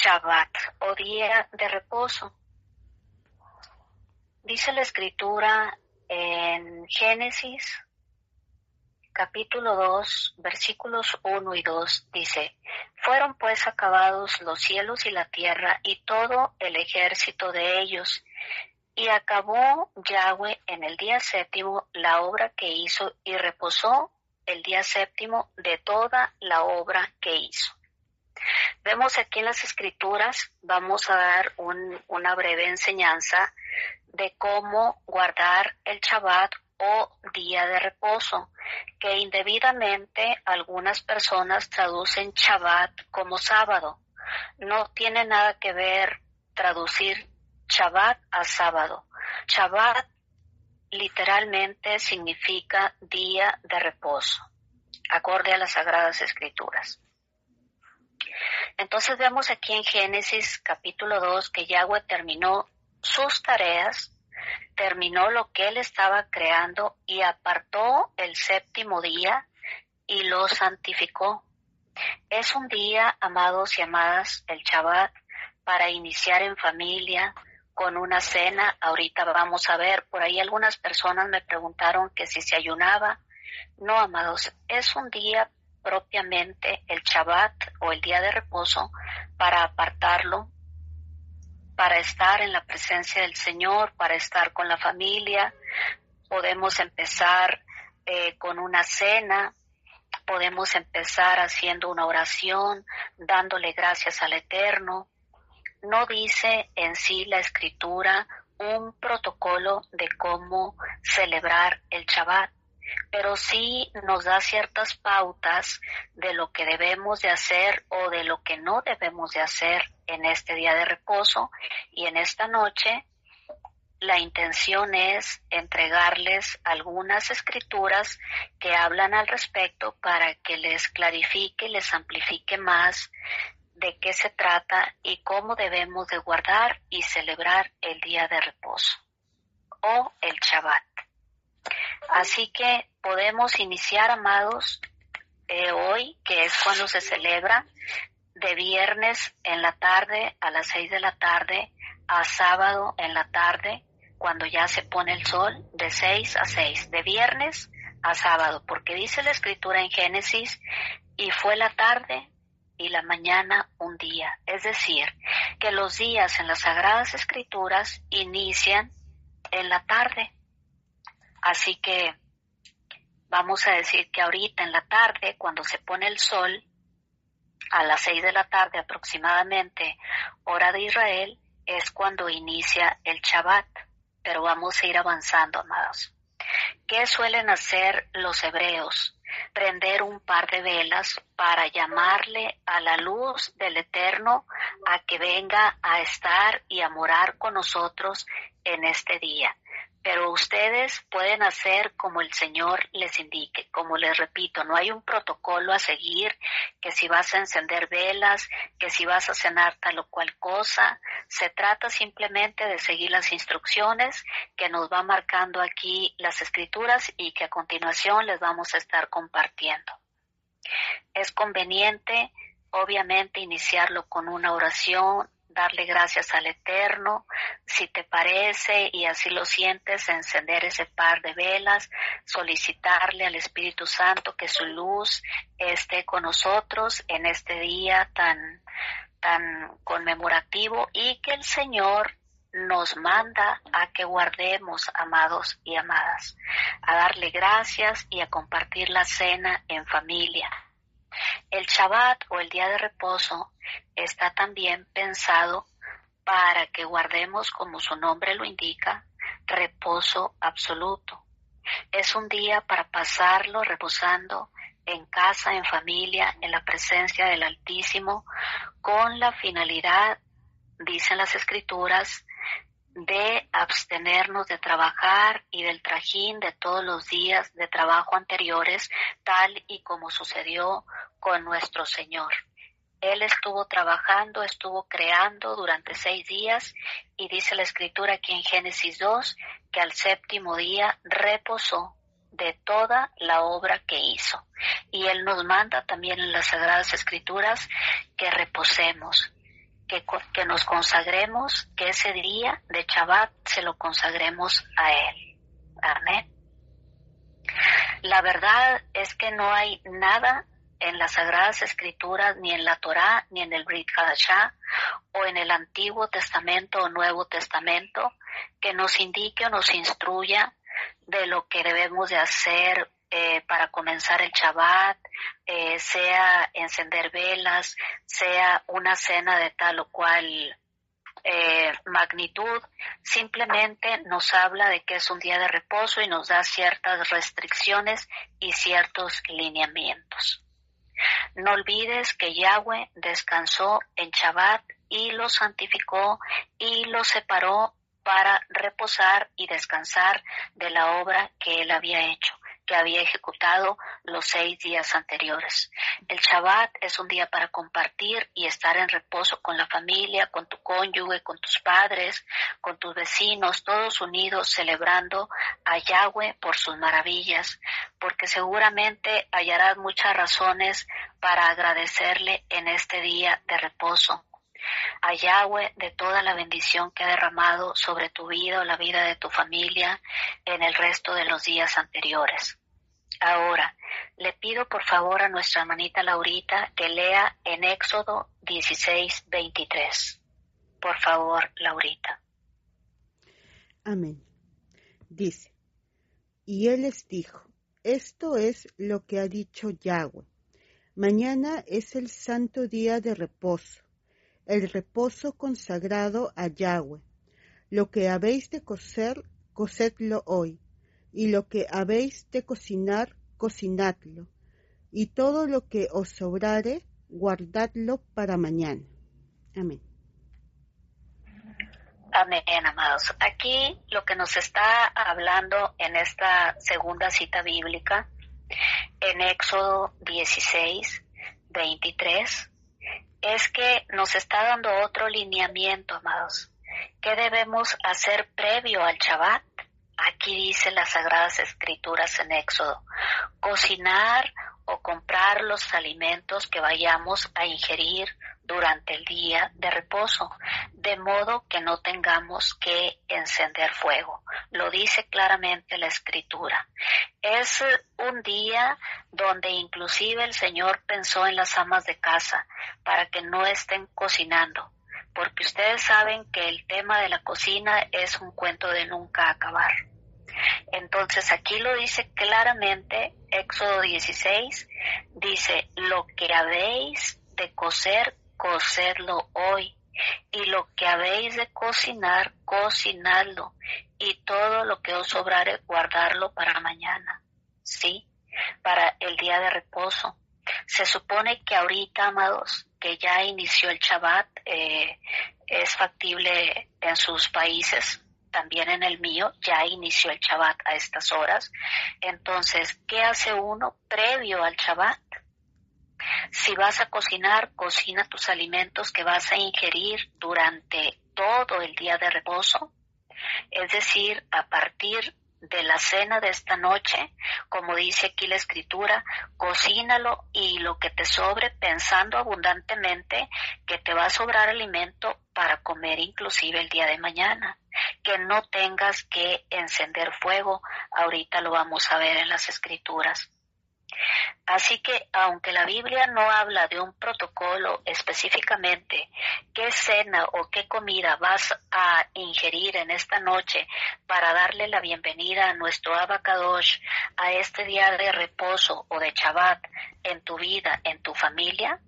Shabbat o día de reposo. Dice la Escritura en Génesis capítulo 2, versículos 1 y 2, dice: Fueron pues acabados los cielos y la tierra y todo el ejército de ellos, y acabó Yahweh en el día séptimo la obra que hizo, y reposó el día séptimo de toda la obra que hizo. Vemos aquí en las Escrituras, vamos a dar una breve enseñanza de cómo guardar el Shabbat o día de reposo, que indebidamente algunas personas traducen Shabbat como sábado. No tiene nada que ver traducir Shabbat a sábado. Shabbat literalmente significa día de reposo, acorde a las Sagradas Escrituras. Entonces vemos aquí en Génesis capítulo 2 que Yahweh terminó sus tareas, terminó lo que él estaba creando y apartó el séptimo día y lo santificó. Es un día, amados y amadas, el Shabbat, para iniciar en familia, con una cena. Ahorita vamos a ver, por ahí algunas personas me preguntaron que si se ayunaba. No, amados, es un día propiamente, el Shabbat o el día de reposo, para apartarlo, para estar en la presencia del Señor, para estar con la familia. Podemos empezar con una cena, podemos empezar haciendo una oración, dándole gracias al Eterno. No dice en sí la Escritura un protocolo de cómo celebrar el Shabbat, pero sí nos da ciertas pautas de lo que debemos de hacer o de lo que no debemos de hacer en este día de reposo. Y en esta noche la intención es entregarles algunas escrituras que hablan al respecto para que les clarifique, les amplifique más de qué se trata y cómo debemos de guardar y celebrar el día de reposo o el Shabbat. Así que podemos iniciar, amados, hoy, que es cuando se celebra, de viernes en la tarde a las 6 de la tarde a sábado en la tarde, cuando ya se pone el sol, de 6 a 6, de viernes a sábado, porque dice la Escritura en Génesis: y fue la tarde y la mañana un día. Es decir, que los días en las Sagradas Escrituras inician en la tarde. Así que vamos a decir que ahorita en la tarde, cuando se pone el sol, a las 6 de la tarde aproximadamente, hora de Israel, es cuando inicia el Shabbat. Pero vamos a ir avanzando, amados. ¿Qué suelen hacer los hebreos? Prender un par de velas para llamarle a la luz del Eterno a que venga a estar y a morar con nosotros en este día. Pero ustedes pueden hacer como el Señor les indique. Como les repito, no hay un protocolo a seguir, que si vas a encender velas, que si vas a cenar tal o cual cosa. Se trata simplemente de seguir las instrucciones que nos va marcando aquí las Escrituras y que a continuación les vamos a estar compartiendo. Es conveniente, obviamente, iniciarlo con una oración, darle gracias al Eterno, si te parece y así lo sientes, encender ese par de velas, solicitarle al Espíritu Santo que su luz esté con nosotros en este día tan conmemorativo y que el Señor nos manda a que guardemos, amados y amadas, a darle gracias y a compartir la cena en familia. El Shabbat o el día de reposo está también pensado para que guardemos, como su nombre lo indica, reposo absoluto. Es un día para pasarlo reposando en casa, en familia, en la presencia del Altísimo, con la finalidad, dicen las Escrituras, de abstenernos de trabajar y del trajín de todos los días de trabajo anteriores, tal y como sucedió con nuestro Señor. Él estuvo trabajando, estuvo creando durante 6 días y dice la Escritura aquí en Génesis 2 que al séptimo día reposó de toda la obra que hizo. Y Él nos manda también en las Sagradas Escrituras que reposemos. que nos consagremos, que ese día de Shabbat se lo consagremos a Él. Amén. La verdad es que no hay nada en las Sagradas Escrituras, ni en la Torá, ni en el Brit Hadashah, o en el Antiguo Testamento o Nuevo Testamento, que nos indique o nos instruya de lo que debemos de hacer para comenzar el Shabbat, sea encender velas, sea una cena de tal o cual magnitud. Simplemente nos habla de que es un día de reposo y nos da ciertas restricciones y ciertos lineamientos. No olvides que Yahweh descansó en Shabbat y lo santificó y lo separó para reposar y descansar de la obra que él había hecho, que había ejecutado los 6 días anteriores. El Shabbat es un día para compartir y estar en reposo con la familia, con tu cónyuge, con tus padres, con tus vecinos, todos unidos celebrando a Yahweh por sus maravillas, porque seguramente hallarás muchas razones para agradecerle en este día de reposo. A Yahweh de toda la bendición que ha derramado sobre tu vida o la vida de tu familia en el resto de los días anteriores. Ahora, le pido por favor a nuestra hermanita Laurita que lea en Éxodo 16:23. Por favor, Laurita. Amén. Dice, y él les dijo, esto es lo que ha dicho Yahweh. Mañana es el santo día de reposo, el reposo consagrado a Yahweh. Lo que habéis de cocer, cocedlo hoy, y lo que habéis de cocinar, cocinadlo, y todo lo que os sobrare, guardadlo para mañana. Amén. Amén, amados. Aquí lo que nos está hablando en esta segunda cita bíblica, en Éxodo 16:23, es que nos está dando otro lineamiento, amados. ¿Qué debemos hacer previo al Shabbat? Aquí dice las Sagradas Escrituras en Éxodo: cocinar o comprar los alimentos que vayamos a ingerir durante el día de reposo, de modo que no tengamos que encender fuego. Lo dice claramente la Escritura. Es un día donde inclusive el Señor pensó en las amas de casa para que no estén cocinando, porque ustedes saben que el tema de la cocina es un cuento de nunca acabar. Entonces aquí lo dice claramente, Éxodo 16, dice, lo que habéis de cocer, cocedlo hoy, y lo que habéis de cocinar, cocinadlo, y todo lo que os sobrare, guardarlo para mañana, ¿sí? Para el día de reposo. Se supone que ahorita, amados, que ya inició el Shabbat, es factible en sus países, también en el mío, ya inició el Shabbat a estas horas. Entonces, ¿qué hace uno previo al Shabbat? Si vas a cocinar, cocina tus alimentos que vas a ingerir durante todo el día de reposo. Es decir, a partir de la cena de esta noche, como dice aquí la Escritura, cocínalo y lo que te sobre, pensando abundantemente que te va a sobrar alimento para comer inclusive el día de mañana, que no tengas que encender fuego. Ahorita lo vamos a ver en las Escrituras. Así que, aunque la Biblia no habla de un protocolo específicamente, qué cena o qué comida vas a ingerir en esta noche para darle la bienvenida a nuestro Abba Kadosh, a este día de reposo o de Shabbat en tu vida, en tu familia,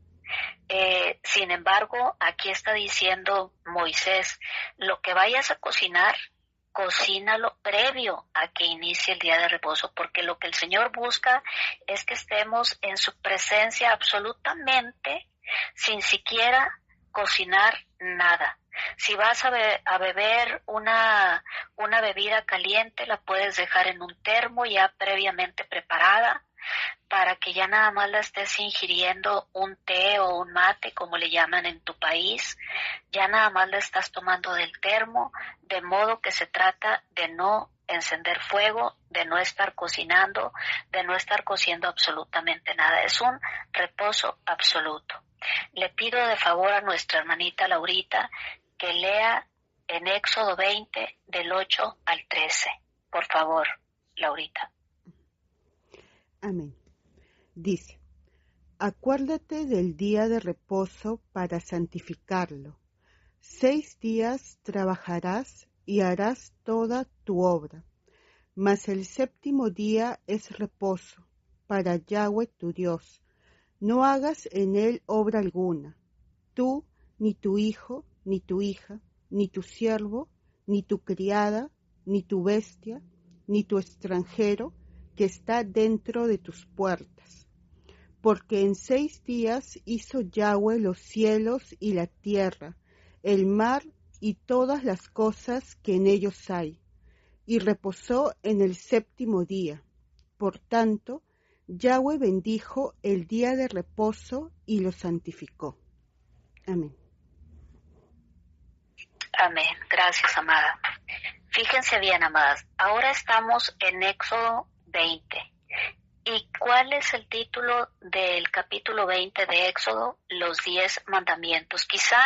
sin embargo, aquí está diciendo Moisés, lo que vayas a cocinar, cocínalo previo a que inicie el día de reposo, porque lo que el Señor busca es que estemos en su presencia absolutamente, sin siquiera cocinar nada. Si vas a beber una bebida caliente, la puedes dejar en un termo ya previamente preparada, para que ya nada más la estés ingiriendo, un té o un mate, como le llaman en tu país, ya nada más la estás tomando del termo, de modo que se trata de no encender fuego, de no estar cocinando, de no estar cociendo absolutamente nada. Es un reposo absoluto. Le pido de favor a nuestra hermanita Laurita que lea en Éxodo 20 del 8 al 13. Por favor, Laurita. Amén. Dice, acuérdate del día de reposo para santificarlo. 6 días trabajarás y harás toda tu obra, mas el séptimo día es reposo para Yahweh tu Dios. No hagas en él obra alguna, tú, ni tu hijo, ni tu hija, ni tu siervo, ni tu criada, ni tu bestia, ni tu extranjero que está dentro de tus puertas. Porque en 6 días hizo Yahweh los cielos y la tierra, el mar y todas las cosas que en ellos hay, y reposó en el séptimo día. Por tanto, Yahweh bendijo el día de reposo y lo santificó. Amén. Amén. Gracias, amada. Fíjense bien, amadas. Ahora estamos en Éxodo 20. ¿Y cuál es el título del capítulo 20 de Éxodo? Los 10 mandamientos. Quizá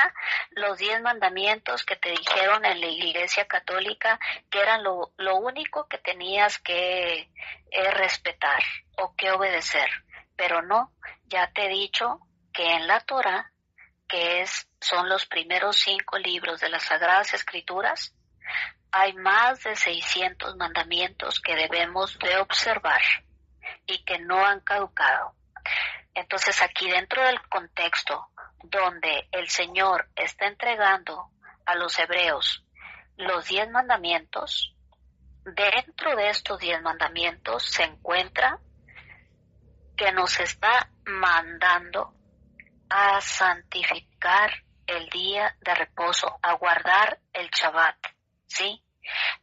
los 10 mandamientos que te dijeron en la Iglesia Católica que eran lo único que tenías que respetar o que obedecer. Pero no, ya te he dicho que en la Torah, que son los primeros 5 libros de las Sagradas Escrituras, hay más de 600 mandamientos que debemos de observar y que no han caducado. Entonces aquí dentro del contexto donde el Señor está entregando a los hebreos los 10 mandamientos, dentro de estos 10 mandamientos se encuentra que nos está mandando a santificar el día de reposo, a guardar el Shabbat, ¿sí?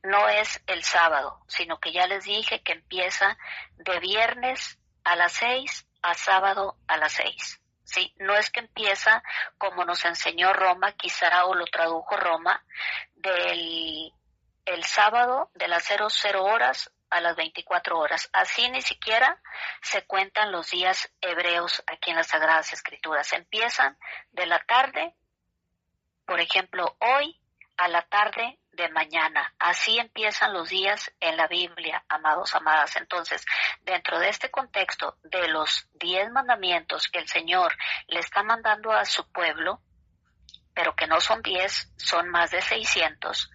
No es el sábado, sino que ya les dije que empieza de viernes a las 6 a sábado a las 6. Sí, no es que empieza como nos enseñó Roma, quizá o lo tradujo Roma, del el sábado de las 00 horas a las 24 horas. Así ni siquiera se cuentan los días hebreos aquí en las Sagradas Escrituras. Empiezan de la tarde, por ejemplo, hoy a la tarde de mañana. Así empiezan los días en la Biblia, amados, amadas. Entonces, dentro de este contexto de los 10 mandamientos que el Señor le está mandando a su pueblo, pero que no son 10, son más de 600,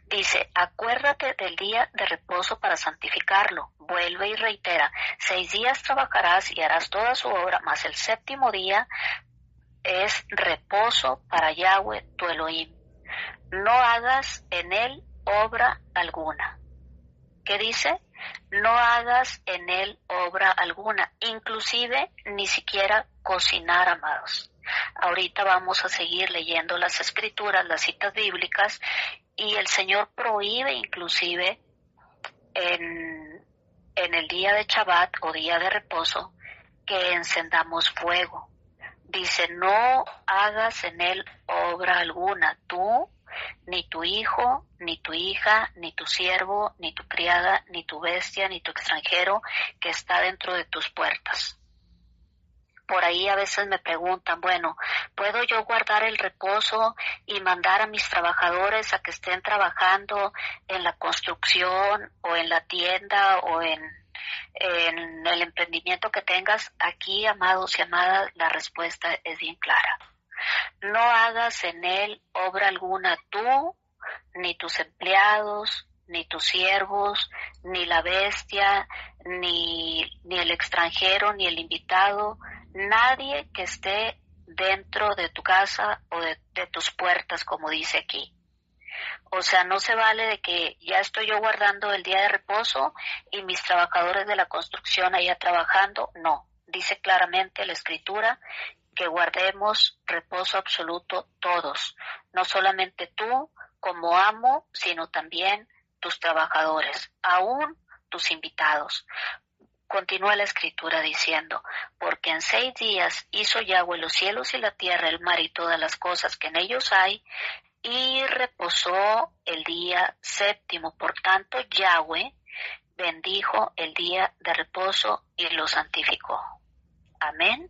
dice, acuérdate del día de reposo para santificarlo. Vuelve y reitera, 6 días trabajarás y harás toda su obra, mas el séptimo día es reposo para Yahweh tu Elohim. No hagas en él obra alguna. ¿Qué dice? No hagas en él obra alguna, inclusive ni siquiera cocinar, amados. Ahorita vamos a seguir leyendo las escrituras, las citas bíblicas, y el Señor prohíbe inclusive en el día de Shabbat o día de reposo que encendamos fuego. Dice, no hagas en él obra alguna, tú, ni tu hijo, ni tu hija, ni tu siervo, ni tu criada, ni tu bestia, ni tu extranjero que está dentro de tus puertas. Por ahí a veces me preguntan, bueno, ¿puedo yo guardar el reposo y mandar a mis trabajadores a que estén trabajando en la construcción o en la tienda o en el emprendimiento que tengas? Aquí, amados y amadas, la respuesta es bien clara. No hagas en él obra alguna tú, ni tus empleados, ni tus siervos, ni la bestia, ni el extranjero, ni el invitado, nadie que esté dentro de tu casa o de tus puertas, como dice aquí. O sea, no se vale de que ya estoy yo guardando el día de reposo y mis trabajadores de la construcción allá trabajando. No, dice claramente la Escritura que guardemos reposo absoluto todos, no solamente tú como amo, sino también tus trabajadores, aún tus invitados. Continúa la Escritura diciendo, porque en 6 días hizo Yahweh los cielos y la tierra, el mar y todas las cosas que en ellos hay, y reposó el día séptimo. Por tanto, Yahweh bendijo el día de reposo y lo santificó. Amén.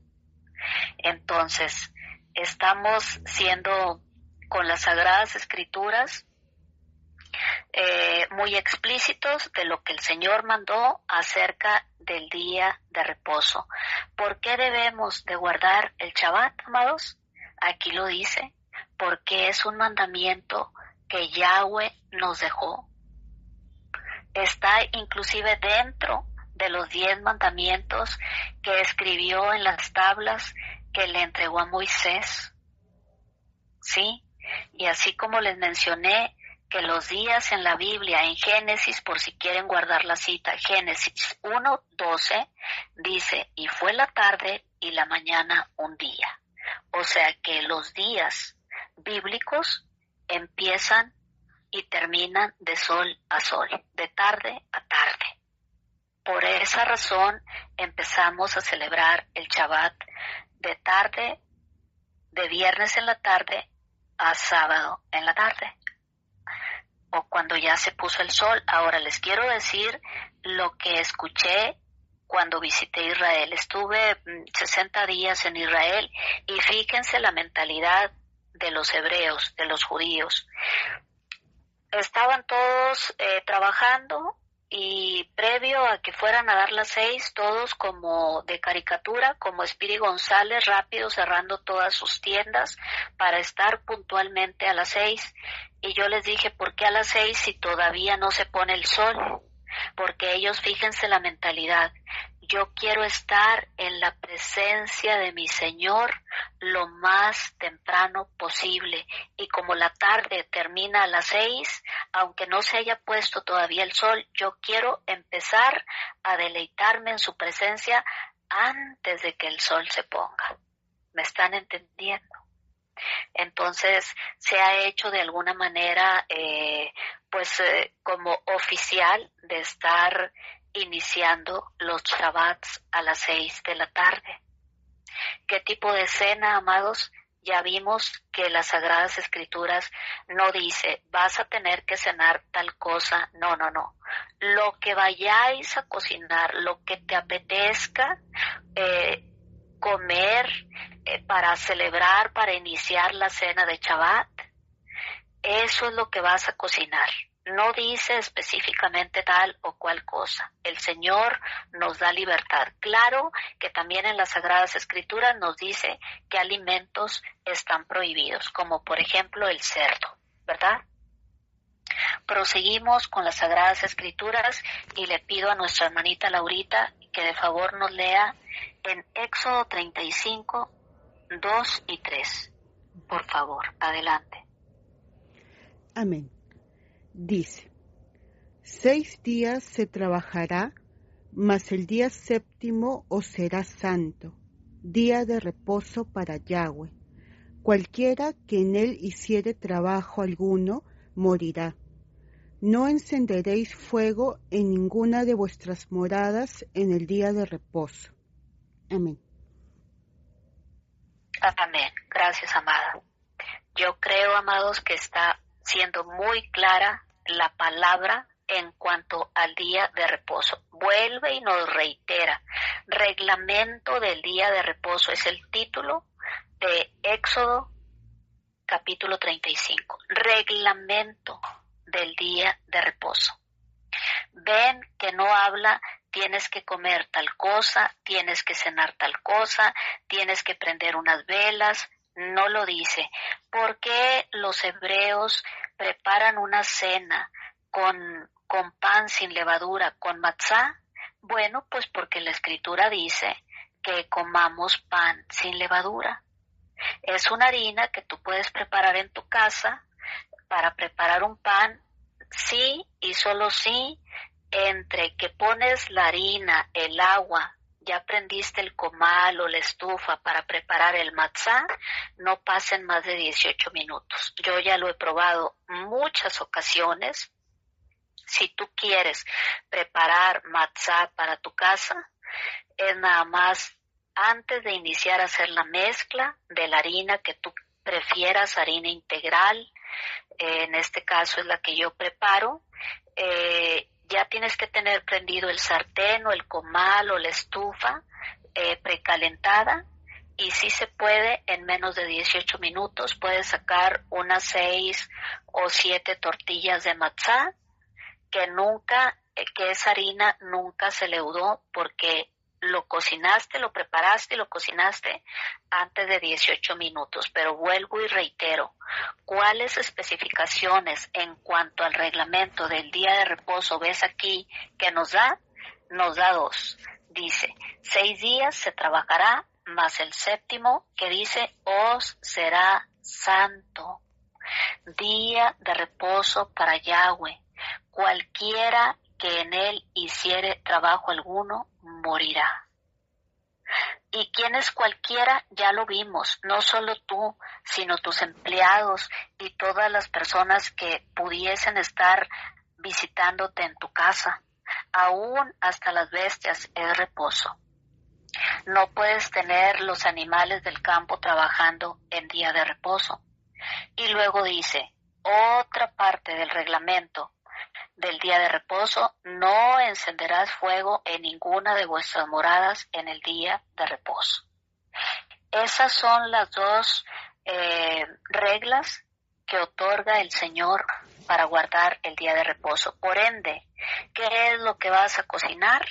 Entonces, estamos siendo con las Sagradas Escrituras muy explícitos de lo que el Señor mandó acerca del día de reposo. ¿Por qué debemos de guardar el Shabbat, amados? Aquí lo dice, porque es un mandamiento que Yahweh nos dejó. Está inclusive dentro de los 10 mandamientos que escribió en las tablas que le entregó a Moisés. ¿Sí? Y así como les mencioné que los días en la Biblia, en Génesis, por si quieren guardar la cita, Génesis 1:12, dice, y fue la tarde y la mañana un día. O sea que los días bíblicos empiezan y terminan de sol a sol, de tarde a tarde. Por esa razón empezamos a celebrar el Shabbat de tarde, de viernes en la tarde a sábado en la tarde, o cuando ya se puso el sol. Ahora les quiero decir lo que escuché cuando visité Israel. Estuve 60 días en Israel y fíjense la mentalidad de los hebreos, de los judíos. Estaban todos trabajando y previo a que fueran a dar las 6, todos como de caricatura, como Espiri González, rápido cerrando todas sus tiendas para estar puntualmente a las 6. Y yo les dije, ¿por qué a las 6 si todavía no se pone el sol? Porque ellos, fíjense la mentalidad, yo quiero estar en la presencia de mi Señor lo más temprano posible. Y como la tarde termina a las 6, aunque no se haya puesto todavía el sol, yo quiero empezar a deleitarme en su presencia antes de que el sol se ponga. ¿Me están entendiendo? Entonces se ha hecho de alguna manera como oficial de estar iniciando los Shabbats a las 6 de la tarde. ¿Qué tipo de cena, amados? Ya vimos que las Sagradas Escrituras no dice, vas a tener que cenar tal cosa. No. Lo que vayáis a cocinar, lo que te apetezca comer para celebrar, para iniciar la cena de Shabbat, eso es lo que vas a cocinar. No dice específicamente tal o cual cosa. El Señor nos da libertad. Claro que también en las Sagradas Escrituras nos dice que alimentos están prohibidos, como por ejemplo el cerdo, ¿verdad? Proseguimos con las Sagradas Escrituras y le pido a nuestra hermanita Laurita que de favor nos lea en Éxodo 35, 2 y 3. Por favor, adelante. Amén. Dice, 6 días se trabajará, mas el día séptimo os será santo, día de reposo para Yahweh. Cualquiera que en él hiciere trabajo alguno, morirá. No encenderéis fuego en ninguna de vuestras moradas en el día de reposo. Amén. Amén. Gracias, amada. Yo creo, amados, que está siendo muy clara la palabra en cuanto al día de reposo. Vuelve y nos reitera. Reglamento del día de reposo es el título de Éxodo capítulo 35. Reglamento del día de reposo. Ven que no habla tienes que comer tal cosa, tienes que cenar tal cosa, tienes que prender unas velas. No lo dice. ¿Por qué los hebreos preparan una cena con pan sin levadura, con matzá? Bueno, pues porque la Escritura dice que comamos pan sin levadura. Es una harina que tú puedes preparar en tu casa para preparar un pan, sí y solo sí, entre que pones la harina, el agua, ya prendiste el comal o la estufa para preparar el matzá, no pasen más de 18 minutos. Yo ya lo he probado muchas ocasiones. Si tú quieres preparar matzá para tu casa, es nada más antes de iniciar a hacer la mezcla de la harina que tú prefieras, harina integral, en este caso es la que yo preparo, ya tienes que tener prendido el sartén o el comal o la estufa precalentada y si se puede, en menos de 18 minutos puedes sacar unas 6 o 7 tortillas de matzá que esa harina nunca se leudó porque lo cocinaste, lo preparaste y lo cocinaste antes de 18 minutos. Pero vuelvo y reitero, ¿cuáles especificaciones en cuanto al reglamento del día de reposo ves aquí que nos da? Nos da 2. Dice, 6 días se trabajará, más el séptimo que dice, os será santo. Día de reposo para Yahweh. Cualquiera que en él hiciere trabajo alguno, morirá. ¿Y quién es cualquiera? Ya lo vimos, no solo tú, sino tus empleados y todas las personas que pudiesen estar visitándote en tu casa. Aún hasta las bestias es reposo. No puedes tener los animales del campo trabajando en día de reposo. Y luego dice, otra parte del reglamento del día de reposo, no encenderás fuego en ninguna de vuestras moradas en el día de reposo. Esas son las 2 reglas que otorga el Señor para guardar el día de reposo. Por ende, ¿qué es lo que vas a cocinar?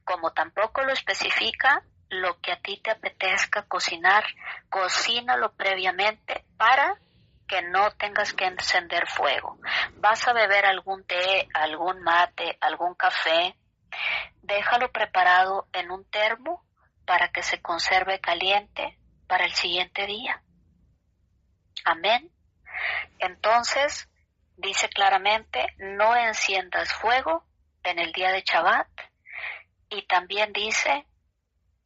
Como tampoco lo especifica, lo que a ti te apetezca cocinar, cocínalo previamente para que no tengas que encender fuego. Vas a beber algún té, algún mate, algún café, déjalo preparado en un termo para que se conserve caliente para el siguiente día. Amén. Entonces, dice claramente, no enciendas fuego en el día de Shabbat, y también dice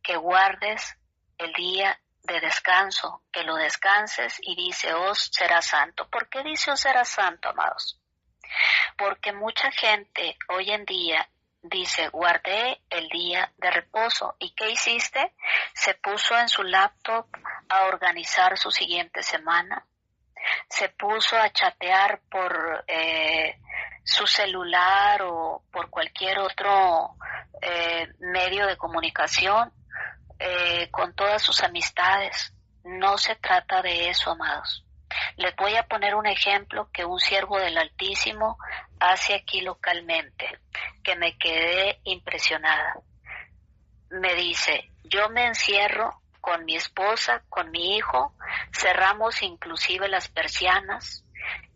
que guardes el día de descanso, que lo descanses, y dice, os será santo. ¿Por qué dice os será santo, amados? Porque mucha gente hoy en día dice, guardé el día de reposo. ¿Y qué hiciste? Se puso en su laptop a organizar su siguiente semana. Se puso a chatear por su celular o por cualquier otro medio de comunicación con todas sus amistades. No se trata de eso, amados. Les voy a poner un ejemplo que un siervo del Altísimo hace aquí localmente, que me quedé impresionada. Me dice, yo me encierro con mi esposa, con mi hijo, cerramos inclusive las persianas,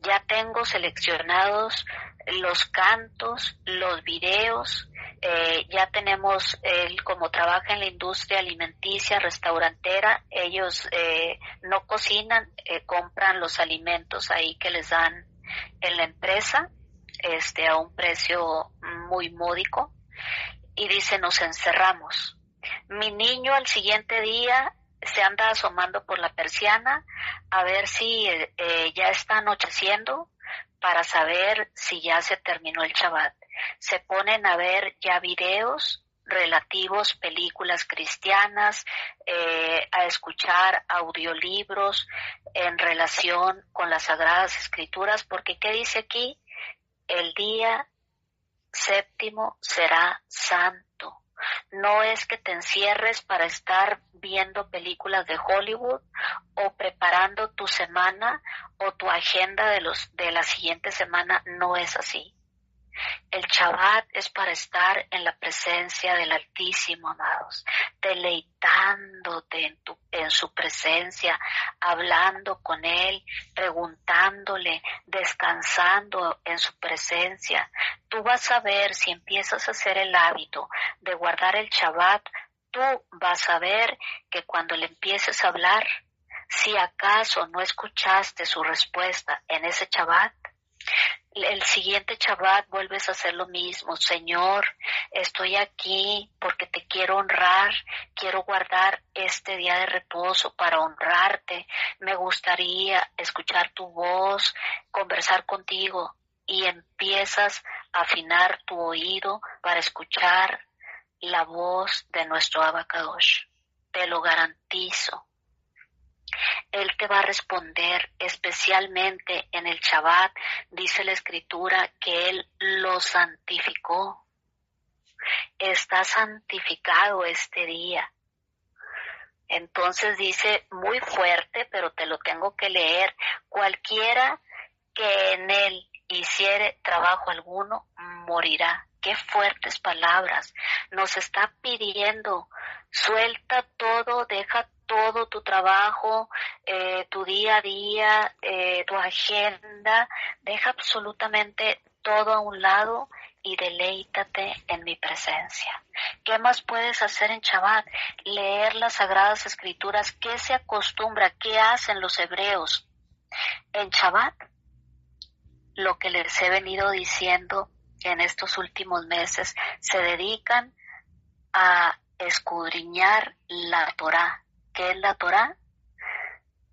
ya tengo seleccionados los cantos, los videos, ya tenemos, él como trabaja en la industria alimenticia, restaurantera, ellos no cocinan, compran los alimentos ahí que les dan en la empresa, a un precio muy módico, y dice, nos encerramos. Mi niño al siguiente día se anda asomando por la persiana a ver si ya está anocheciendo, para saber si ya se terminó el Shabbat. Se ponen a ver ya videos relativos, películas cristianas, a escuchar audiolibros en relación con las Sagradas Escrituras, porque ¿qué dice aquí? El día séptimo será santo. No es que te encierres para estar viendo películas de Hollywood o preparando tu semana o tu agenda de la siguiente semana, no es así. El Shabbat es para estar en la presencia del Altísimo, amados, deleitándote en su presencia, hablando con Él, preguntándole, descansando en su presencia. Tú vas a ver, si empiezas a hacer el hábito de guardar el Shabbat, tú vas a ver que cuando le empieces a hablar, si acaso no escuchaste su respuesta en ese Shabbat, el siguiente Shabbat vuelves a hacer lo mismo. Señor, estoy aquí porque te quiero honrar, quiero guardar este día de reposo para honrarte. Me gustaría escuchar tu voz, conversar contigo, y empiezas a afinar tu oído para escuchar la voz de nuestro Abacadosh. Te lo garantizo. Él te va a responder, especialmente en el Shabbat. Dice la Escritura que Él lo santificó. Está santificado este día. Entonces dice muy fuerte, pero te lo tengo que leer: cualquiera que en él hiciere trabajo alguno, morirá. Qué fuertes palabras. Nos está pidiendo: suelta todo, deja todo tu trabajo, tu día a día, tu agenda, deja absolutamente todo a un lado y deleítate en mi presencia. ¿Qué más puedes hacer en Shabbat? Leer las Sagradas Escrituras. ¿Qué se acostumbra? ¿Qué hacen los hebreos en Shabbat? Lo que les he venido diciendo en estos últimos meses: se dedican a escudriñar la Torá. ¿Qué es la Torá?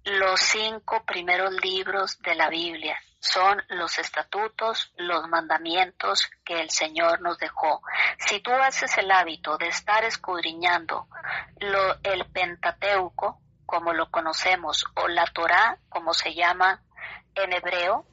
Los 5 primeros libros de la Biblia. Son los estatutos, los mandamientos que el Señor nos dejó. Si tú haces el hábito de estar escudriñando el Pentateuco, como lo conocemos, o la Torá, como se llama en hebreo,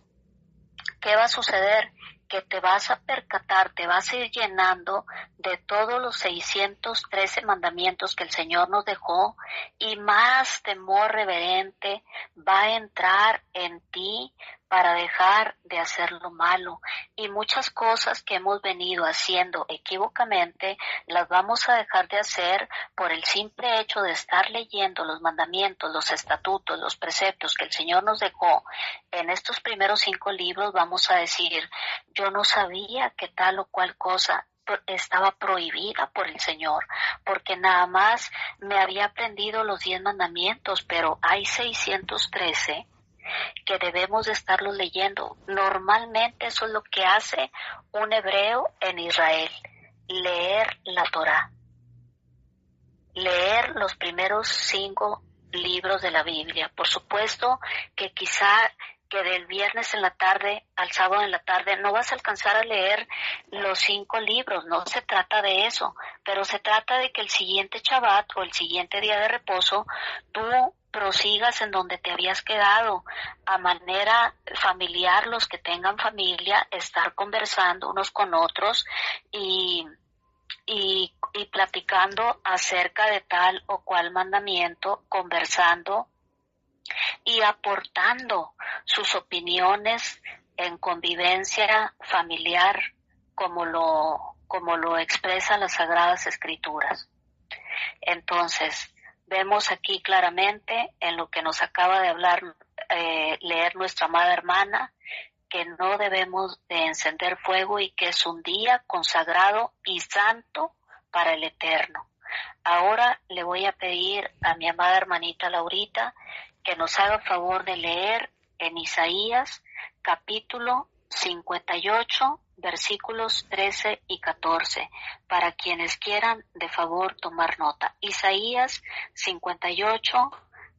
¿qué va a suceder? Que te vas a percatar, te vas a ir llenando de todos los 613 mandamientos que el Señor nos dejó, y más temor reverente va a entrar en ti para dejar de hacer lo malo. Y muchas cosas que hemos venido haciendo equivocamente las vamos a dejar de hacer por el simple hecho de estar leyendo los mandamientos, los estatutos, los preceptos que el Señor nos dejó. En estos primeros 5 libros vamos a decir: yo no sabía que tal o cual cosa estaba prohibida por el Señor, porque nada más me había aprendido los 10 mandamientos, pero hay 613 que debemos de estarlos leyendo. Normalmente eso es lo que hace un hebreo en Israel: leer la Torá, leer los primeros 5 libros de la Biblia. Por supuesto que quizá que del viernes en la tarde al sábado en la tarde no vas a alcanzar a leer los 5 libros, no se trata de eso, pero se trata de que el siguiente Shabbat o el siguiente día de reposo tú prosigas en donde te habías quedado, a manera familiar, los que tengan familia, estar conversando unos con otros y platicando acerca de tal o cual mandamiento, conversando y aportando sus opiniones en convivencia familiar, como lo expresan las Sagradas Escrituras. Entonces, vemos aquí claramente en lo que nos acaba de hablar, leer nuestra amada hermana, que no debemos de encender fuego y que es un día consagrado y santo para el Eterno. Ahora le voy a pedir a mi amada hermanita Laurita que nos haga favor de leer en Isaías capítulo 58, versículos 13 y 14, para quienes quieran de favor tomar nota. Isaías 58,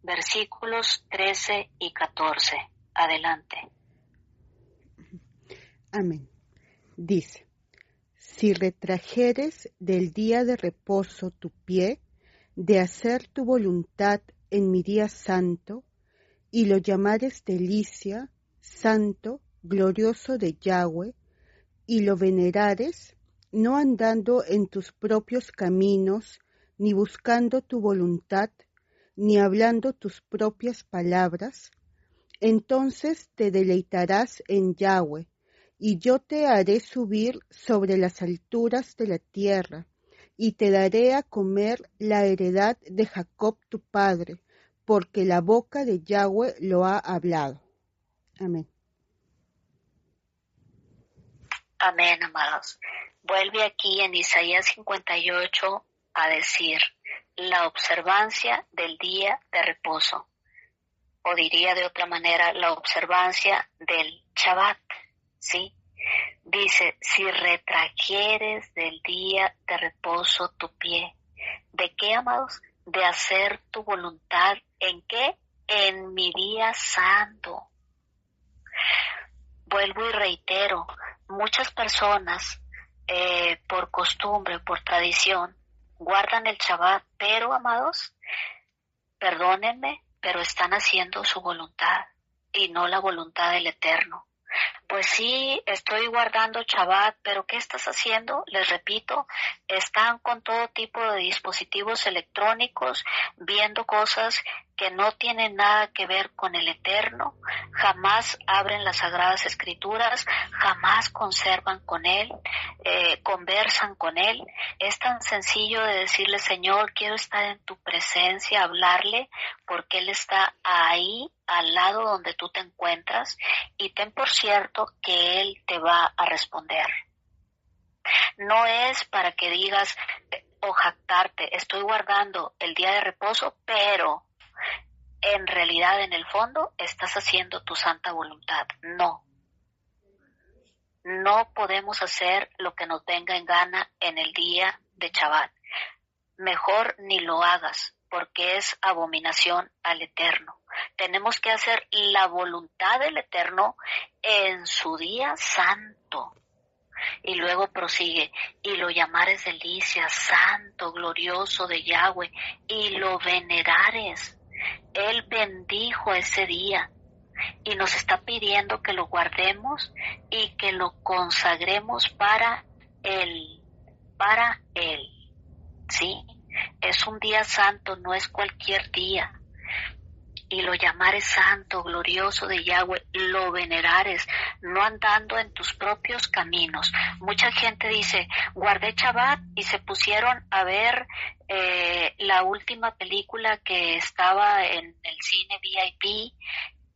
versículos 13 y 14. Adelante. Amén. Dice: si retrajeres del día de reposo tu pie, de hacer tu voluntad en mi día santo, y lo llamares delicia, santo, glorioso de Yahweh, y lo venerares, no andando en tus propios caminos, ni buscando tu voluntad, ni hablando tus propias palabras, entonces te deleitarás en Yahweh, y yo te haré subir sobre las alturas de la tierra, y te daré a comer la heredad de Jacob tu padre, porque la boca de Yahweh lo ha hablado. Amén. Amén, amados. Vuelve aquí en Isaías 58 a decir: la observancia del día de reposo, o diría de otra manera, la observancia del Shabbat, ¿sí? Dice: si retrajeres del día de reposo tu pie. ¿De qué, amados? De hacer tu voluntad. ¿En qué? En mi día santo. Vuelvo y reitero, muchas personas por costumbre, por tradición, guardan el Shabbat, pero, amados, perdónenme, pero están haciendo su voluntad y no la voluntad del Eterno. Pues sí, estoy guardando Shabbat, pero ¿qué estás haciendo? Les repito, están con todo tipo de dispositivos electrónicos, viendo cosas que no tienen nada que ver con el Eterno, jamás abren las Sagradas Escrituras, jamás conservan con Él, conversan con Él. Es tan sencillo de decirle, Señor, quiero estar en tu presencia, hablarle, porque Él está ahí, al lado donde tú te encuentras, y ten por cierto que Él te va a responder. No es para que digas o jactarte, estoy guardando el día de reposo, pero en realidad en el fondo estás haciendo tu santa voluntad. No podemos hacer lo que nos venga en gana en el día de Shabbat. Mejor ni lo hagas, porque es abominación al Eterno. Tenemos que hacer la voluntad del Eterno en su día santo. Y luego prosigue, y lo llamares delicia, santo, glorioso de Yahweh, y lo venerares. Él bendijo ese día y nos está pidiendo que lo guardemos y que lo consagremos para Él, ¿sí? Es un día santo, no es cualquier día. Y lo llamares santo, glorioso de Yahweh, lo venerares, no andando en tus propios caminos. Mucha gente dice, guardé Shabbat y se pusieron a ver la última película que estaba en el cine VIP.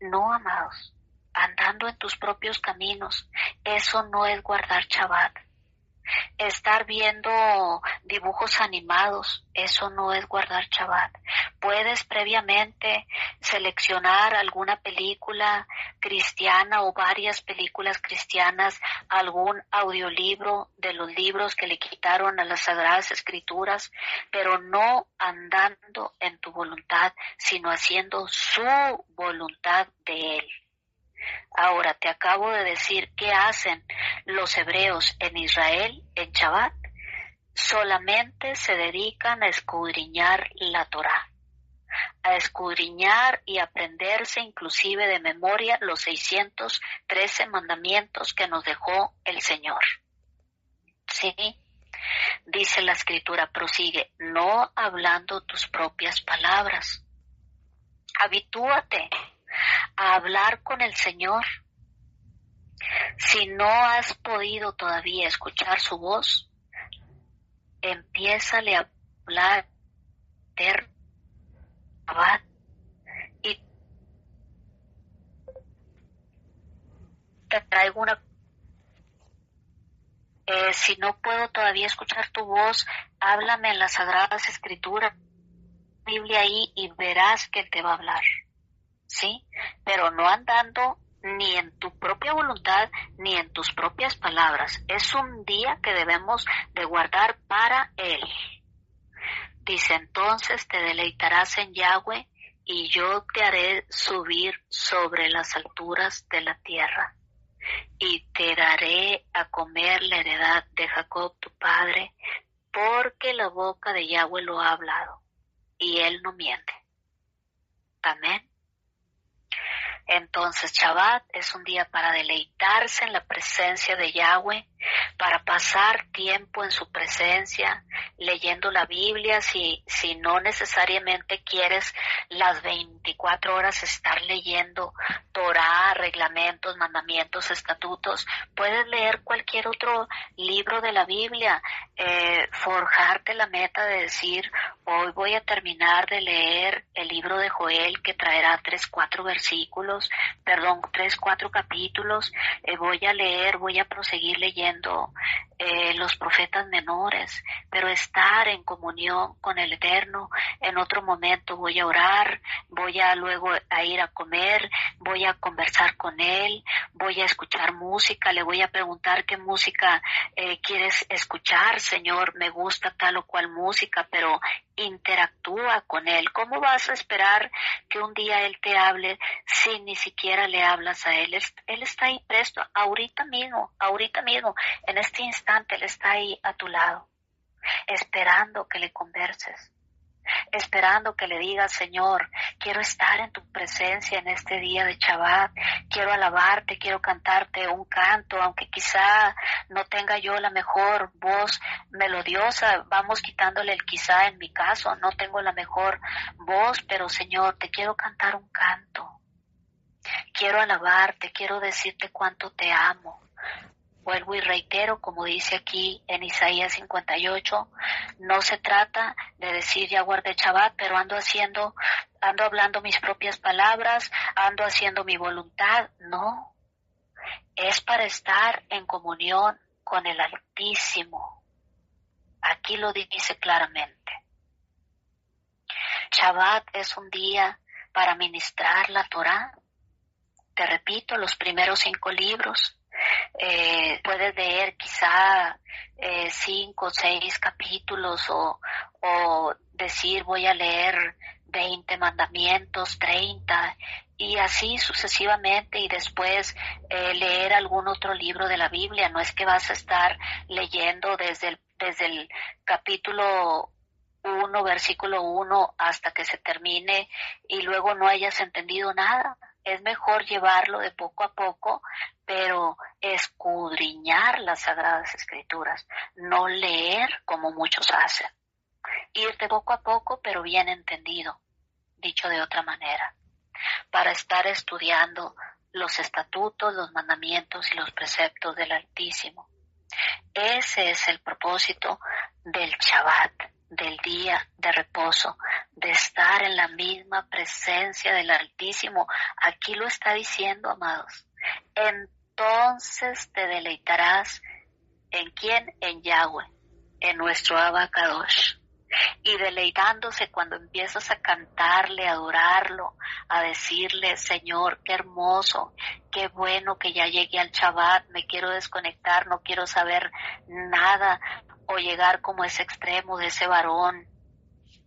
No, amados, andando en tus propios caminos, eso no es guardar Shabbat. Estar viendo dibujos animados, eso no es guardar Shabbat. Puedes previamente seleccionar alguna película cristiana o varias películas cristianas, algún audiolibro de los libros que le quitaron a las Sagradas Escrituras, pero no andando en tu voluntad, sino haciendo su voluntad de Él. Ahora te acabo de decir qué hacen los hebreos en Israel en Shabbat. Solamente se dedican a escudriñar la Torá, a escudriñar y aprenderse inclusive de memoria los 613 mandamientos que nos dejó el Señor. Sí, dice la Escritura, prosigue, no hablando tus propias palabras. Habitúate a hablar con el Señor. Si no has podido todavía escuchar su voz, empiézale a hablar y te traigo una. Si no puedo todavía escuchar tu voz, háblame en las Sagradas Escrituras, Biblia ahí, y verás que Él te va a hablar. ¿Sí? Pero no andando ni en tu propia voluntad ni en tus propias palabras. Es un día que debemos de guardar para Él. Dice, entonces te deleitarás en Yahweh y yo te haré subir sobre las alturas de la tierra y te daré a comer la heredad de Jacob tu padre, porque la boca de Yahweh lo ha hablado y Él no miente. Amén. Entonces Shabbat es un día para deleitarse en la presencia de Yahweh, para pasar tiempo en su presencia, leyendo la Biblia, si no necesariamente quieres las 24 horas estar leyendo Torah, reglamentos, mandamientos, estatutos, puedes leer cualquier otro libro de la Biblia, forjarte la meta de decir, hoy voy a terminar de leer el libro de Joel que traerá 3-4 capítulos, voy a proseguir leyendo los profetas menores, pero estar en comunión con el Eterno. En otro momento voy a orar, voy a luego a ir a comer, voy a conversar con Él, voy a escuchar música, le voy a preguntar qué música quieres escuchar, Señor, me gusta tal o cual música, pero interactúa con Él. ¿Cómo vas a esperar que un día Él te hable si ni siquiera le hablas a Él? Él está ahí presto, ahorita mismo, en este instante Él está ahí a tu lado, esperando que le converses. esperando que le digas, Señor, quiero estar en tu presencia en este día de Shabbat, quiero alabarte, quiero cantarte un canto, aunque quizá no tenga yo la mejor voz melodiosa, vamos quitándole el quizá en mi caso, no tengo la mejor voz, pero Señor, te quiero cantar un canto, quiero alabarte, quiero decirte cuánto te amo. Vuelvo y reitero, como dice aquí en Isaías 58, no se trata de decir ya guardé Shabbat, pero ando hablando mis propias palabras, ando haciendo mi voluntad. No, es para estar en comunión con el Altísimo. Aquí lo dice claramente. Shabbat es un día para ministrar la Torá. Te repito, los primeros 5 libros. Puedes leer quizá 5 o 6 capítulos o decir voy a leer 20 mandamientos, 30 y así sucesivamente y después leer algún otro libro de la Biblia. No es que vas a estar leyendo desde el capítulo 1, versículo 1 hasta que se termine y luego no hayas entendido nada. Es mejor llevarlo de poco a poco, pero escudriñar las Sagradas Escrituras, no leer como muchos hacen. Ir de poco a poco, pero bien entendido, dicho de otra manera, para estar estudiando los estatutos, los mandamientos y los preceptos del Altísimo. Ese es el propósito del Shabbat, del día de reposo, de estar en la misma presencia del Altísimo. Aquí lo está diciendo, amados. Entonces te deleitarás ¿en quién? En Yahweh, en nuestro Abba Kadosh. Y deleitándose cuando empiezas a cantarle, a adorarlo, a decirle, Señor, qué hermoso, qué bueno que ya llegué al Shabbat, me quiero desconectar, no quiero saber nada, o llegar como ese extremo de ese varón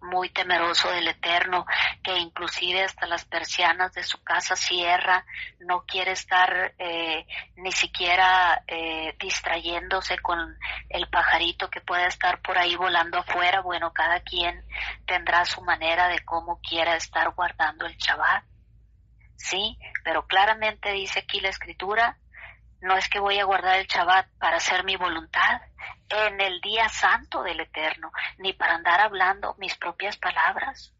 muy temeroso del Eterno, que inclusive hasta las persianas de su casa cierra, no quiere estar ni siquiera distrayéndose con el pajarito que pueda estar por ahí volando afuera. Bueno, cada quien tendrá su manera de cómo quiera estar guardando el Shabbat, sí, pero claramente dice aquí la Escritura, no es que voy a guardar el Shabbat para hacer mi voluntad en el día santo del Eterno, ni para andar hablando mis propias palabras,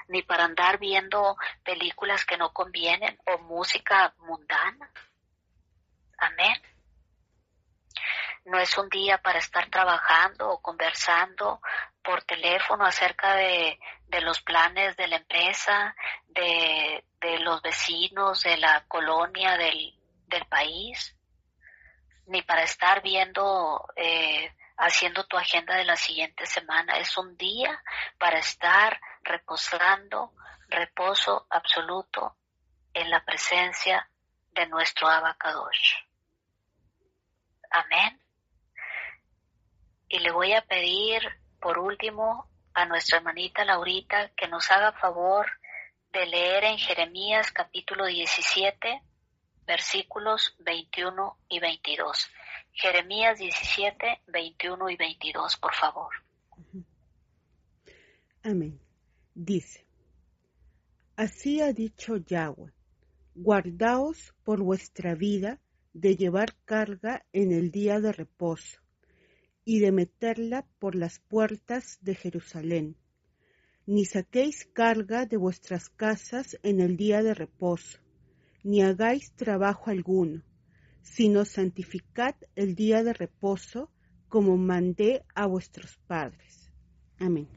ni para andar viendo películas que no convienen o música mundana. Amén. No es un día para estar trabajando o conversando por teléfono acerca de los planes de la empresa, de los vecinos, de la colonia, del país, ni para estar viendo, haciendo tu agenda de la siguiente semana. Es un día para estar reposando, reposo absoluto en la presencia de nuestro Abba Kadosh. Amén. Y le voy a pedir, por último, a nuestra hermanita Laurita que nos haga favor de leer en Jeremías capítulo 17, versículos 21 y 22. Jeremías 17, 21 y 22, por favor. Amén. Dice, así ha dicho Yahweh, guardaos por vuestra vida de llevar carga en el día de reposo y de meterla por las puertas de Jerusalén. Ni saquéis carga de vuestras casas en el día de reposo, ni hagáis trabajo alguno, sino santificad el día de reposo como mandé a vuestros padres. Amén.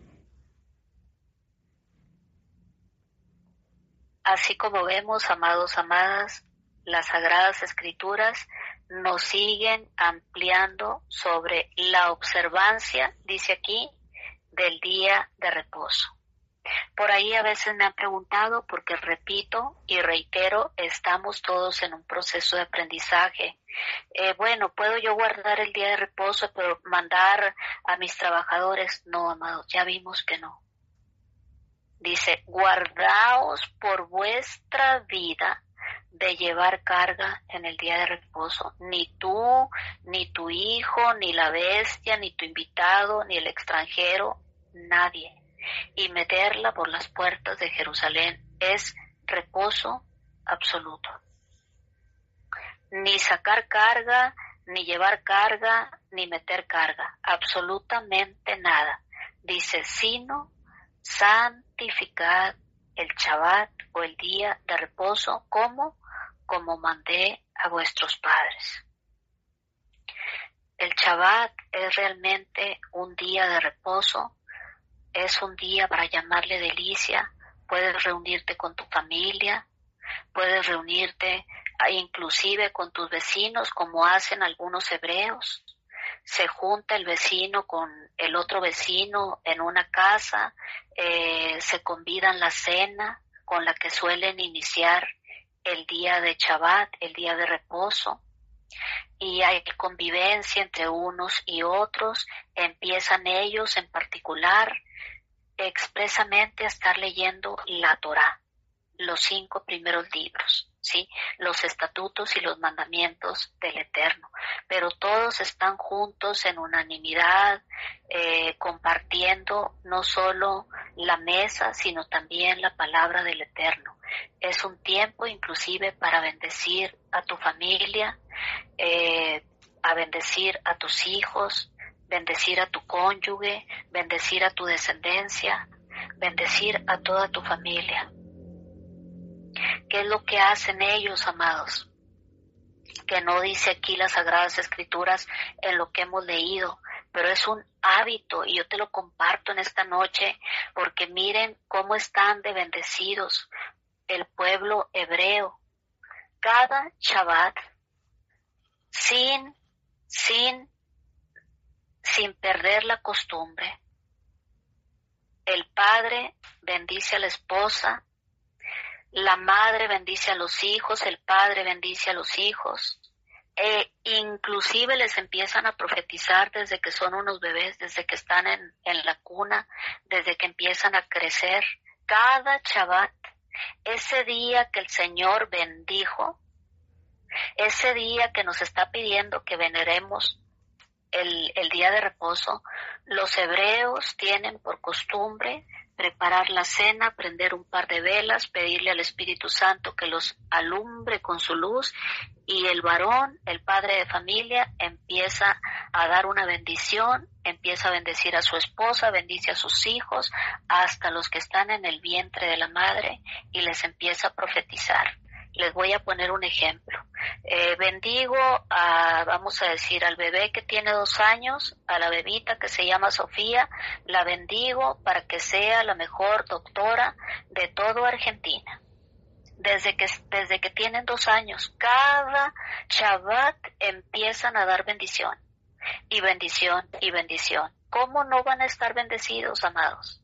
Así como vemos, amados, amadas, las Sagradas Escrituras nos siguen ampliando sobre la observancia, dice aquí, del día de reposo. Por ahí a veces me han preguntado, porque repito y reitero, estamos todos en un proceso de aprendizaje. Bueno, ¿puedo yo guardar el día de reposo, pero mandar a mis trabajadores? No, amados, ya vimos que no. Dice, guardaos por vuestra vida de llevar carga en el día de reposo. Ni tú, ni tu hijo, ni la bestia, ni tu invitado, ni el extranjero, nadie. y meterla por las puertas de Jerusalén es reposo absoluto. Ni sacar carga, ni llevar carga, ni meter carga, absolutamente nada. Dice, sino santificad el Shabbat o el día de reposo como mandé a vuestros padres. El Shabbat es realmente un día de reposo, es un día para llamarle delicia. Puedes reunirte con tu familia, puedes reunirte inclusive con tus vecinos, como hacen algunos hebreos. Se junta el vecino con el otro vecino en una casa, se convidan la cena con la que suelen iniciar el día de Shabbat, el día de reposo, y hay convivencia entre unos y otros. Empiezan ellos en particular expresamente a estar leyendo la Torá, los 5 primeros libros, ¿sí? Los estatutos y los mandamientos del Eterno, pero todos están juntos en unanimidad, compartiendo no solo la mesa, sino también la palabra del Eterno. Es un tiempo inclusive para bendecir a tu familia, a bendecir a tus hijos, bendecir a tu cónyuge, bendecir a tu descendencia, bendecir a toda tu familia. ¿Qué es lo que hacen ellos, amados? Que no dice aquí las Sagradas Escrituras en lo que hemos leído, pero es un hábito y yo te lo comparto en esta noche porque miren cómo están de bendecidos el pueblo hebreo. Cada Shabbat, sin perder la costumbre, el padre bendice a la esposa, la madre bendice a los hijos, el padre bendice a los hijos, inclusive les empiezan a profetizar desde que son unos bebés, desde que están en la cuna, desde que empiezan a crecer. Cada Shabbat, ese día que el Señor bendijo, ese día que nos está pidiendo que veneremos el día de reposo, los hebreos tienen por costumbre preparar la cena, prender un par de velas, pedirle al Espíritu Santo que los alumbre con su luz, y el varón, el padre de familia, empieza a dar una bendición, empieza a bendecir a su esposa, bendice a sus hijos, hasta los que están en el vientre de la madre, y les empieza a profetizar. Les voy a poner un ejemplo. Bendigo vamos a decir, al bebé que tiene 2 años, a la bebita que se llama Sofía, la bendigo para que sea la mejor doctora de toda Argentina. Desde que tienen 2 años, cada Shabbat empiezan a dar bendición, y bendición, y bendición. ¿Cómo no van a estar bendecidos, amados?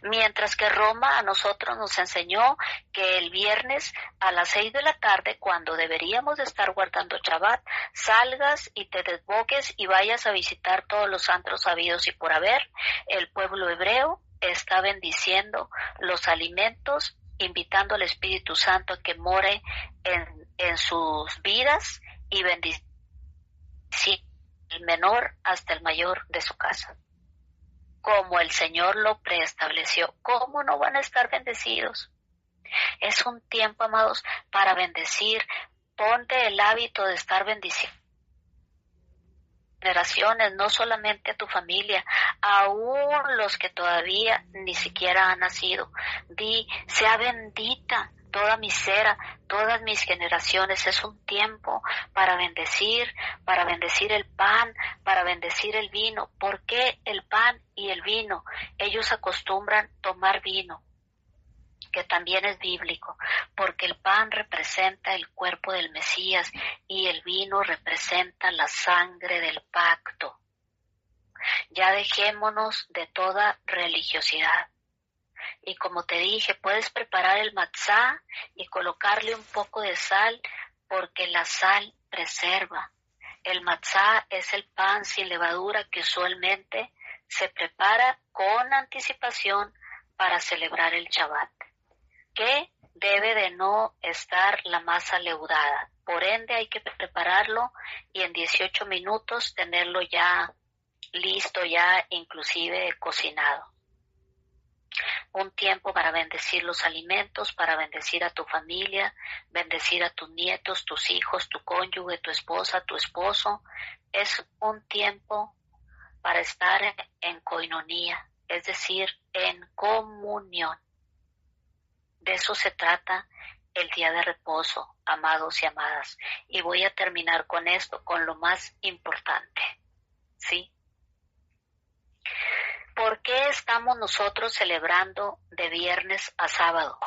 Mientras que Roma a nosotros nos enseñó que el viernes a las 6 de la tarde, cuando deberíamos de estar guardando Shabbat, salgas y te desboques y vayas a visitar todos los antros habidos y por haber. El pueblo hebreo está bendiciendo los alimentos, invitando al Espíritu Santo a que more en sus vidas y bendice el menor hasta el mayor de su casa, como el Señor lo preestableció. ¿Cómo no van a estar bendecidos? Es un tiempo, amados, para bendecir. Ponte el hábito de estar bendiciendo generaciones, no solamente a tu familia, aún los que todavía ni siquiera han nacido. Di, sea bendita toda mi cera, todas mis generaciones. Es un tiempo para bendecir el pan, para bendecir el vino. ¿Por qué el pan y el vino? Ellos acostumbran tomar vino, que también es bíblico, porque el pan representa el cuerpo del Mesías y el vino representa la sangre del pacto. Ya dejémonos de toda religiosidad. Y como te dije, puedes preparar el matzá y colocarle un poco de sal, porque la sal preserva. El matzá es el pan sin levadura que usualmente se prepara con anticipación para celebrar el Shabbat, que debe de no estar la masa leudada. Por ende hay que prepararlo y en 18 minutos tenerlo ya listo, ya inclusive cocinado. Un tiempo para bendecir los alimentos, para bendecir a tu familia, bendecir a tus nietos, tus hijos, tu cónyuge, tu esposa, tu esposo. Es un tiempo para estar en coinonía, es decir, en comunión. De eso se trata el día de reposo, amados y amadas. Y voy a terminar con esto, con lo más importante, ¿sí? ¿Por qué estamos nosotros celebrando de viernes a sábado?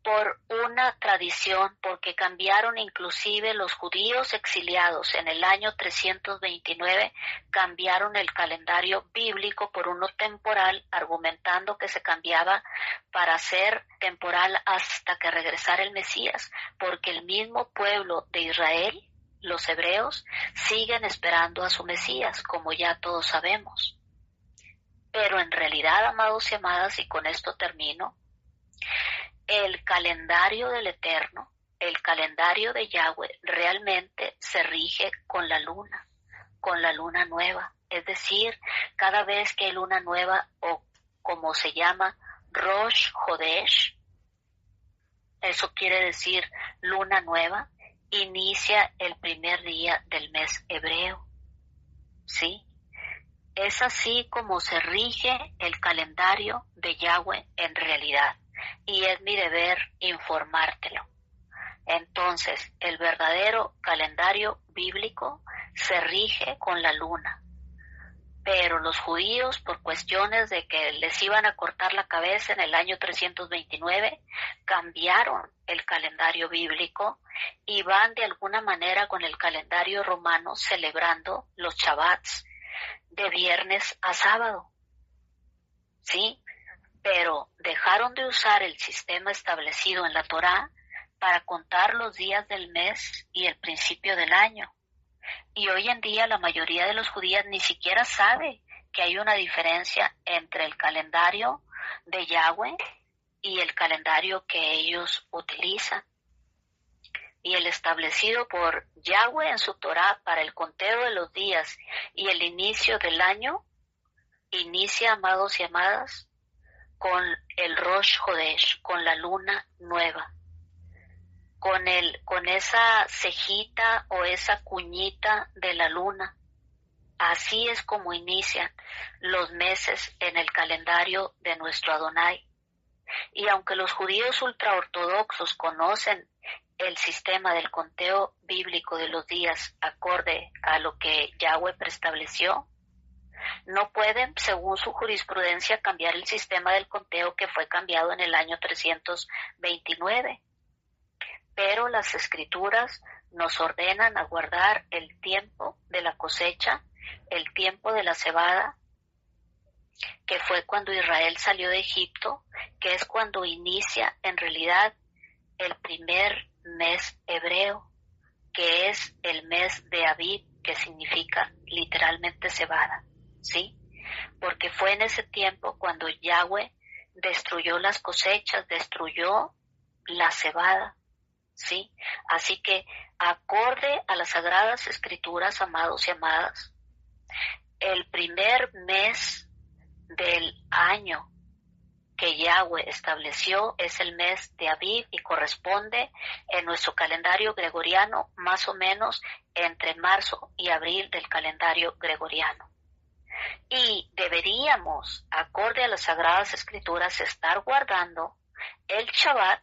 Por una tradición, porque cambiaron inclusive los judíos exiliados en el año 329, cambiaron el calendario bíblico por uno temporal, argumentando que se cambiaba para ser temporal hasta que regresara el Mesías, porque el mismo pueblo de Israel, los hebreos, siguen esperando a su Mesías, como ya todos sabemos. Pero en realidad, amados y amadas, y con esto termino, el calendario del Eterno, el calendario de Yahweh, realmente se rige con la luna nueva. Es decir, cada vez que hay luna nueva, o como se llama, Rosh Hodesh, eso quiere decir luna nueva, inicia el primer día del mes hebreo. ¿Sí? Es así como se rige el calendario de Yahweh en realidad. Y es mi deber informártelo. Entonces, el verdadero calendario bíblico se rige con la luna. Pero los judíos, por cuestiones de que les iban a cortar la cabeza en el año 329, cambiaron el calendario bíblico y van de alguna manera con el calendario romano celebrando los Shabbats de viernes a sábado. ¿Sí? Pero dejaron de usar el sistema establecido en la Torá para contar los días del mes y el principio del año. Y hoy en día la mayoría de los judíos ni siquiera sabe que hay una diferencia entre el calendario de Yahweh y el calendario que ellos utilizan. Y el establecido por Yahweh en su Torá para el conteo de los días y el inicio del año, inicia, amados y amadas, con el Rosh Hodesh, con la luna nueva, con esa cejita o esa cuñita de la luna. Así es como inician los meses en el calendario de nuestro Adonai. Y aunque los judíos ultraortodoxos conocen el sistema del conteo bíblico de los días acorde a lo que Yahweh preestableció, no pueden, según su jurisprudencia, cambiar el sistema del conteo que fue cambiado en el año 329. Pero las escrituras nos ordenan a guardar el tiempo de la cosecha, el tiempo de la cebada, que fue cuando Israel salió de Egipto, que es cuando inicia en realidad el primer mes hebreo, que es el mes de Abib, que significa literalmente cebada. ¿Sí? Porque fue en ese tiempo cuando Yahweh destruyó las cosechas, destruyó la cebada, ¿sí? Así que, acorde a las Sagradas Escrituras, amados y amadas, el primer mes del año que Yahweh estableció es el mes de Abib y corresponde en nuestro calendario gregoriano más o menos entre marzo y abril del calendario gregoriano. Y deberíamos, acorde a las Sagradas Escrituras, estar guardando el Shabbat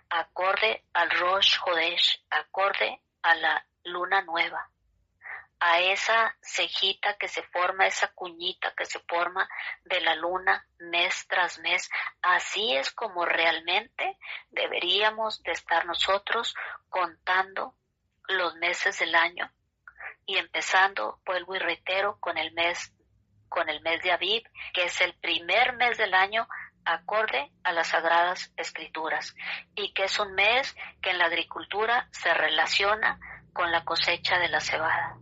acorde al Rosh Hodesh, acorde a la luna nueva, a esa cejita que se forma, esa cuñita que se forma de la luna mes tras mes. Así es como realmente deberíamos de estar nosotros contando los meses del año. Y empezando, vuelvo y reitero, con el mes de Abib, que es el primer mes del año acorde a las Sagradas Escrituras, y que es un mes que en la agricultura se relaciona con la cosecha de la cebada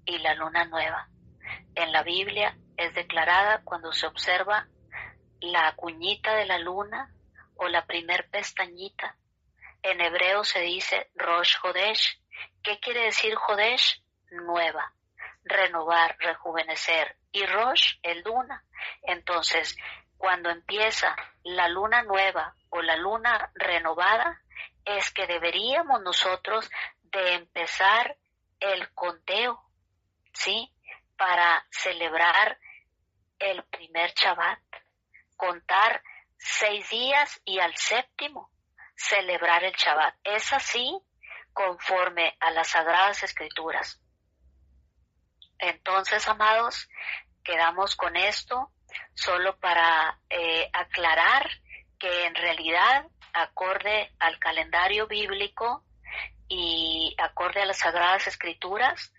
y la luna nueva. En la Biblia es declarada cuando se observa la cuñita de la luna o la primer pestañita. En hebreo se dice Rosh Hodesh. ¿Qué quiere decir Hodesh? Nueva, renovar, rejuvenecer, y Rosh el luna. Entonces, cuando empieza la luna nueva o la luna renovada, es que deberíamos nosotros de empezar el conteo, ¿sí? Para celebrar el primer Shabbat, contar 6 días y al séptimo celebrar el Shabbat. Es así conforme a las Sagradas Escrituras. Entonces, amados, quedamos con esto solo para aclarar que en realidad, acorde al calendario bíblico y acorde a las Sagradas Escrituras,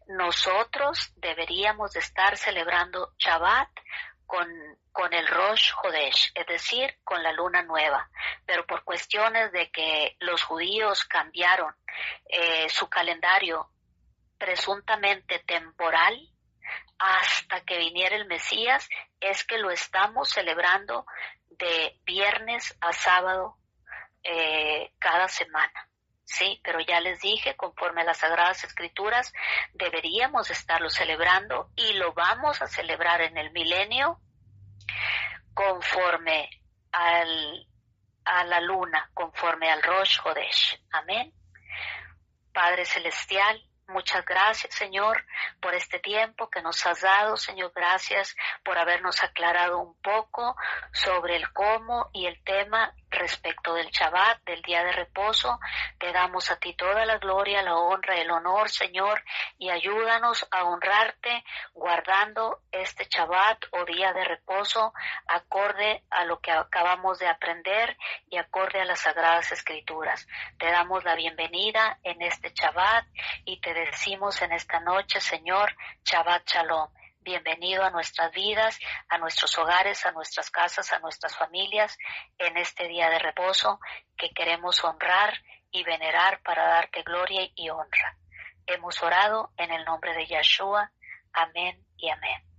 nosotros deberíamos de estar celebrando Shabbat con el Rosh Hodesh, es decir, con la luna nueva. Pero por cuestiones de que los judíos cambiaron su calendario presuntamente temporal hasta que viniera el Mesías, es que lo estamos celebrando de viernes a sábado cada semana. Sí, pero ya les dije, conforme a las Sagradas Escrituras, deberíamos estarlo celebrando y lo vamos a celebrar en el milenio conforme a la luna, conforme al Rosh Hodesh. Amén. Padre Celestial, muchas gracias, Señor, por este tiempo que nos has dado. Señor, gracias por habernos aclarado un poco sobre el cómo y el tema respecto del Shabbat, del día de reposo. Te damos a ti toda la gloria, la honra, el honor, Señor, y ayúdanos a honrarte guardando este Shabbat o día de reposo acorde a lo que acabamos de aprender y acorde a las Sagradas Escrituras. Te damos la bienvenida en este Shabbat y te decimos en esta noche, Señor, Shabbat Shalom. Bienvenido a nuestras vidas, a nuestros hogares, a nuestras casas, a nuestras familias, en este día de reposo que queremos honrar y venerar para darte gloria y honra. Hemos orado en el nombre de Yeshua. Amén y amén.